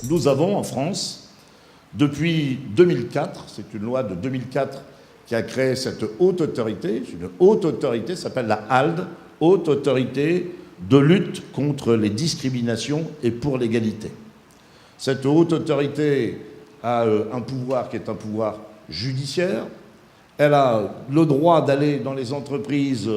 Nous avons en France, depuis 2004, c'est une loi de 2004 qui a créé cette haute autorité, une haute autorité s'appelle la HALD, Haute Autorité de lutte contre les discriminations et pour l'égalité. Cette haute autorité a un pouvoir qui est un pouvoir judiciaire. Elle a le droit d'aller dans les entreprises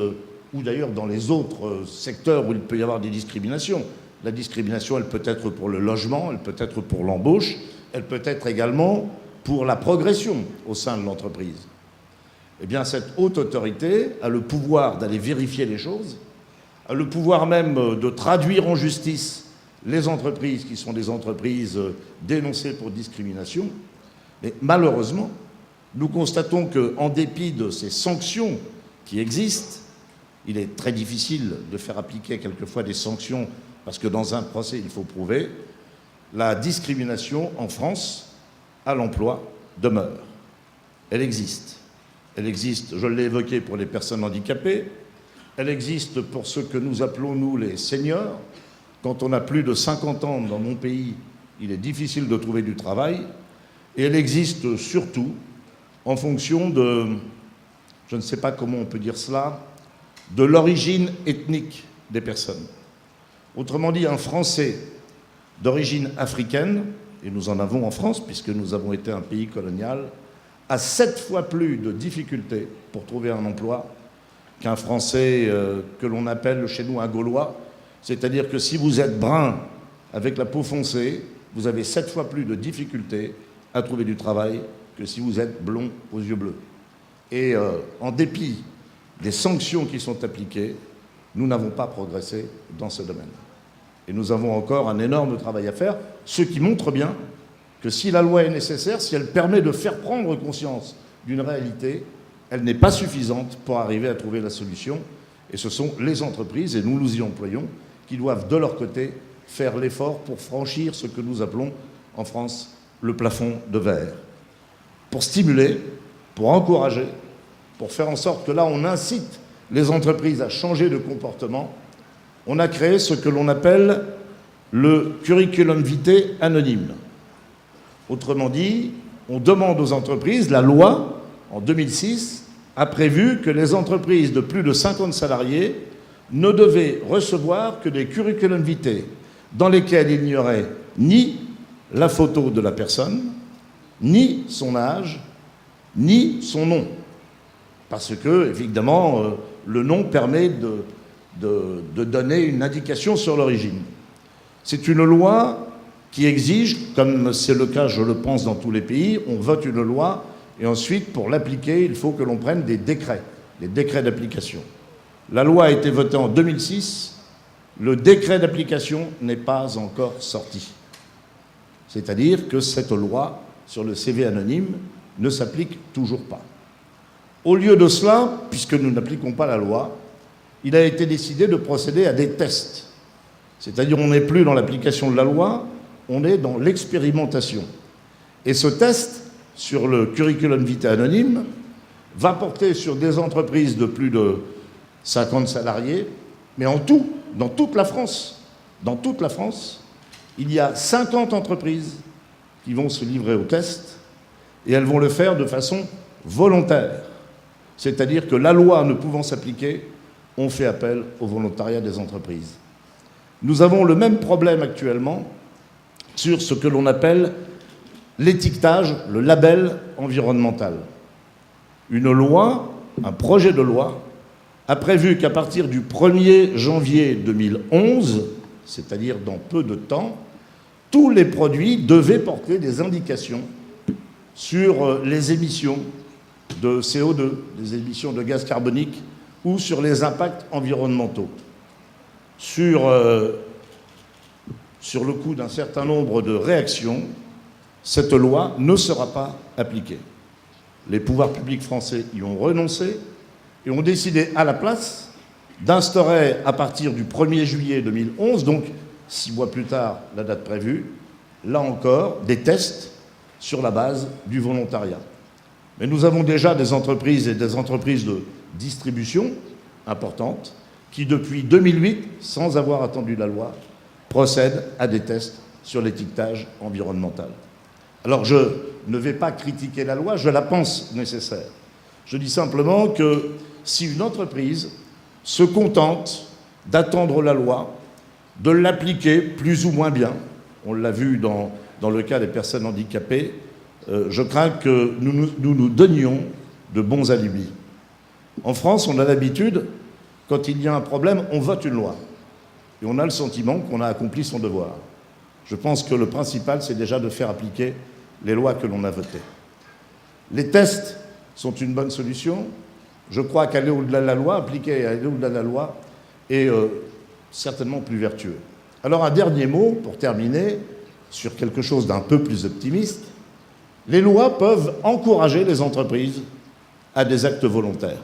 ou d'ailleurs dans les autres secteurs où il peut y avoir des discriminations. La discrimination, elle peut être pour le logement, elle peut être pour l'embauche, elle peut être également pour la progression au sein de l'entreprise. Eh bien, cette haute autorité a le pouvoir d'aller vérifier les choses, a le pouvoir même de traduire en justice les entreprises qui sont des entreprises dénoncées pour discrimination. Mais malheureusement, nous constatons qu'en dépit de ces sanctions qui existent, il est très difficile de faire appliquer quelquefois des sanctions parce que dans un procès, il faut prouver, la discrimination en France à l'emploi demeure. Elle existe. Elle existe, je l'ai évoqué, pour les personnes handicapées. Elle existe pour ceux que nous appelons, nous, les seniors. Quand on a plus de 50 ans dans mon pays, il est difficile de trouver du travail. Et elle existe surtout en fonction de, je ne sais pas comment on peut dire cela, de l'origine ethnique des personnes. Autrement dit, un Français d'origine africaine, et nous en avons en France puisque nous avons été un pays colonial, a 7 fois plus de difficultés pour trouver un emploi qu'un Français que l'on appelle chez nous un Gaulois. C'est-à-dire que si vous êtes brun avec la peau foncée, vous avez 7 fois plus de difficultés à trouver du travail que si vous êtes blond aux yeux bleus. Et en dépit des sanctions qui sont appliquées, nous n'avons pas progressé dans ce domaine. Et nous avons encore un énorme travail à faire, ce qui montre bien que si la loi est nécessaire, si elle permet de faire prendre conscience d'une réalité, elle n'est pas suffisante pour arriver à trouver la solution. Et ce sont les entreprises, et nous nous y employons, qui doivent de leur côté faire l'effort pour franchir ce que nous appelons en France le plafond de verre. Pour stimuler, pour encourager, pour faire en sorte que là on incite les entreprises à changer de comportement, on a créé ce que l'on appelle le curriculum vitae anonyme. Autrement dit, on demande aux entreprises, la loi, en 2006, a prévu que les entreprises de plus de 50 salariés ne devaient recevoir que des curriculum vitae dans lesquels il n'y aurait ni la photo de la personne, ni son âge, ni son nom. Parce que, évidemment, le nom permet de donner une indication sur l'origine. C'est une loi qui exige, comme c'est le cas, je le pense, dans tous les pays, on vote une loi et ensuite, pour l'appliquer, il faut que l'on prenne des décrets d'application. La loi a été votée en 2006, le décret d'application n'est pas encore sorti. C'est-à-dire que cette loi sur le CV anonyme ne s'applique toujours pas. Au lieu de cela, puisque nous n'appliquons pas la loi, il a été décidé de procéder à des tests. C'est-à-dire on n'est plus dans l'application de la loi, on est dans l'expérimentation. Et ce test sur le curriculum vitae anonyme va porter sur des entreprises de plus de 50 salariés, mais en tout, dans toute la France, il y a 50 entreprises qui vont se livrer au test et elles vont le faire de façon volontaire. C'est-à-dire que la loi ne pouvant s'appliquer, on fait appel au volontariat des entreprises. Nous avons le même problème actuellement sur ce que l'on appelle l'étiquetage, le label environnemental. Une loi, un projet de loi, a prévu qu'à partir du 1er janvier 2011, c'est-à-dire dans peu de temps, tous les produits devaient porter des indications sur les émissions de CO2, les émissions de gaz carbonique ou sur les impacts environnementaux. Sur le coup d'un certain nombre de réactions, cette loi ne sera pas appliquée. Les pouvoirs publics français y ont renoncé et ont décidé à la place d'instaurer à partir du 1er juillet 2011, donc 6 mois plus tard, la date prévue, là encore, des tests sur la base du volontariat. Mais nous avons déjà des entreprises et des entreprises de distribution importantes qui, depuis 2008, sans avoir attendu la loi, procèdent à des tests sur l'étiquetage environnemental. Alors je ne vais pas critiquer la loi, je la pense nécessaire. Je dis simplement que si une entreprise se contente d'attendre la loi, de l'appliquer plus ou moins bien, on l'a vu dans le cas des personnes handicapées, je crains que nous donnions de bons alibis. En France, on a l'habitude, quand il y a un problème, on vote une loi. Et on a le sentiment qu'on a accompli son devoir. Je pense que le principal, c'est déjà de faire appliquer les lois que l'on a votées. Les tests sont une bonne solution. Je crois qu'aller au-delà de la loi, appliquer et aller au-delà de la loi, est certainement plus vertueux. Alors un dernier mot, pour terminer, sur quelque chose d'un peu plus optimiste. Les lois peuvent encourager les entreprises à des actes volontaires.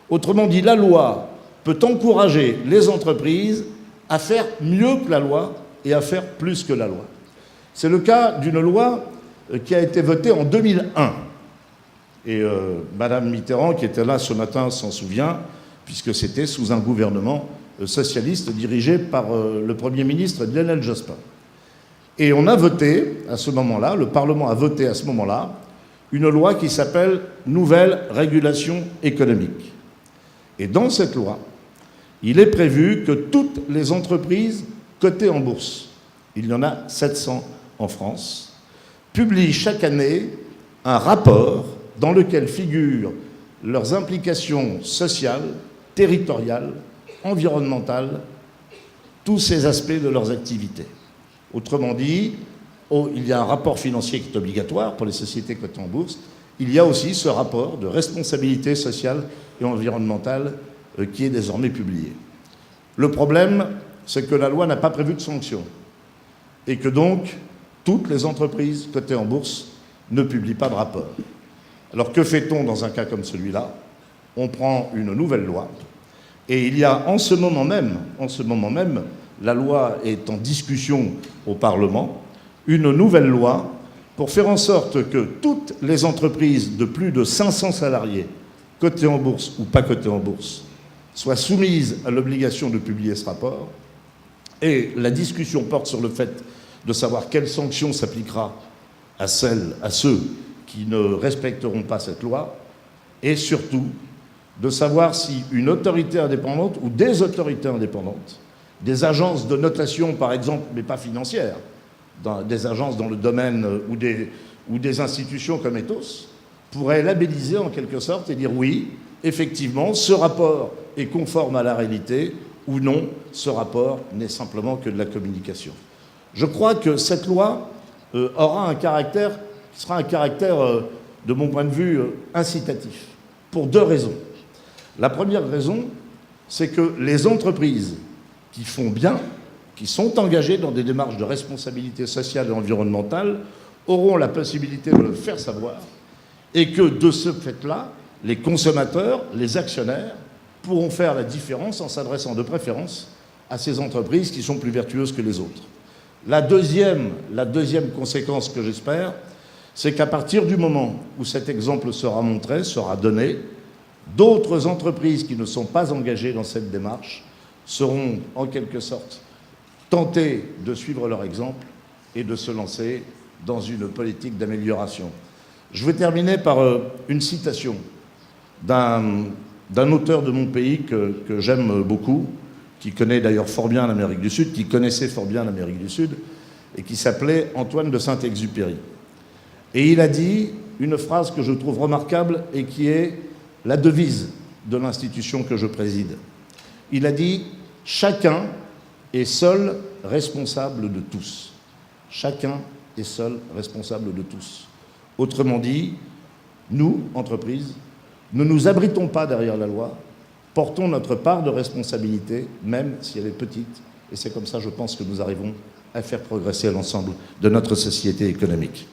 Autrement dit, la loi peut encourager les entreprises à faire mieux que la loi et à faire plus que la loi. C'est le cas d'une loi qui a été votée en 2001. Et Madame Mitterrand, qui était là ce matin, s'en souvient, puisque c'était sous un gouvernement socialiste dirigé par le Premier ministre Lionel Jospin. Et on a voté à ce moment-là, le Parlement a voté à ce moment-là, une loi qui s'appelle « Nouvelle régulation économique ». Et dans cette loi, il est prévu que toutes les entreprises cotées en bourse, il y en a 700 en France, publient chaque année un rapport dans lequel figurent leurs implications sociales, territoriales, environnementales, tous ces aspects de leurs activités. Autrement dit, il y a un rapport financier qui est obligatoire pour les sociétés cotées en bourse. Il y a aussi ce rapport de responsabilité sociale et environnementale qui est désormais publié. Le problème, c'est que la loi n'a pas prévu de sanctions et que donc toutes les entreprises cotées en bourse ne publient pas de rapport. Alors que fait-on dans un cas comme celui-là? On prend une nouvelle loi et il y a en ce moment même, la loi est en discussion au Parlement, une nouvelle loi pour faire en sorte que toutes les entreprises de plus de 500 salariés, cotées en bourse ou pas cotées en bourse, soient soumises à l'obligation de publier ce rapport. Et la discussion porte sur le fait de savoir quelle sanction s'appliquera à ceux qui ne respecteront pas cette loi, et surtout de savoir si une autorité indépendante ou des autorités indépendantes, des agences de notation par exemple, mais pas financières, des agences dans le domaine ou des institutions comme Ethos, pourraient labelliser en quelque sorte et dire oui, effectivement, ce rapport est conforme à la réalité, ou non, ce rapport n'est simplement que de la communication. Je crois que cette loi aura un caractère qui sera un caractère, de mon point de vue, incitatif, pour deux raisons. La première raison, c'est que les entreprises qui font bien, qui sont engagées dans des démarches de responsabilité sociale et environnementale, auront la possibilité de le faire savoir, et que de ce fait-là, les consommateurs, les actionnaires, pourront faire la différence en s'adressant de préférence à ces entreprises qui sont plus vertueuses que les autres. La deuxième conséquence que j'espère, c'est qu'à partir du moment où cet exemple sera montré, sera donné, d'autres entreprises qui ne sont pas engagées dans cette démarche seront en quelque sorte tentées de suivre leur exemple et de se lancer dans une politique d'amélioration. Je vais terminer par une citation d'un auteur de mon pays que j'aime beaucoup, qui connaît d'ailleurs fort bien l'Amérique du Sud, qui connaissait fort bien l'Amérique du Sud, et qui s'appelait Antoine de Saint-Exupéry. Et il a dit une phrase que je trouve remarquable et qui est la devise de l'institution que je préside. Il a dit « Chacun est seul responsable de tous. Chacun est seul responsable de tous. » Autrement dit, nous, entreprises, ne nous abritons pas derrière la loi, portons notre part de responsabilité, même si elle est petite, et c'est comme ça, je pense, que nous arrivons à faire progresser l'ensemble de notre société économique.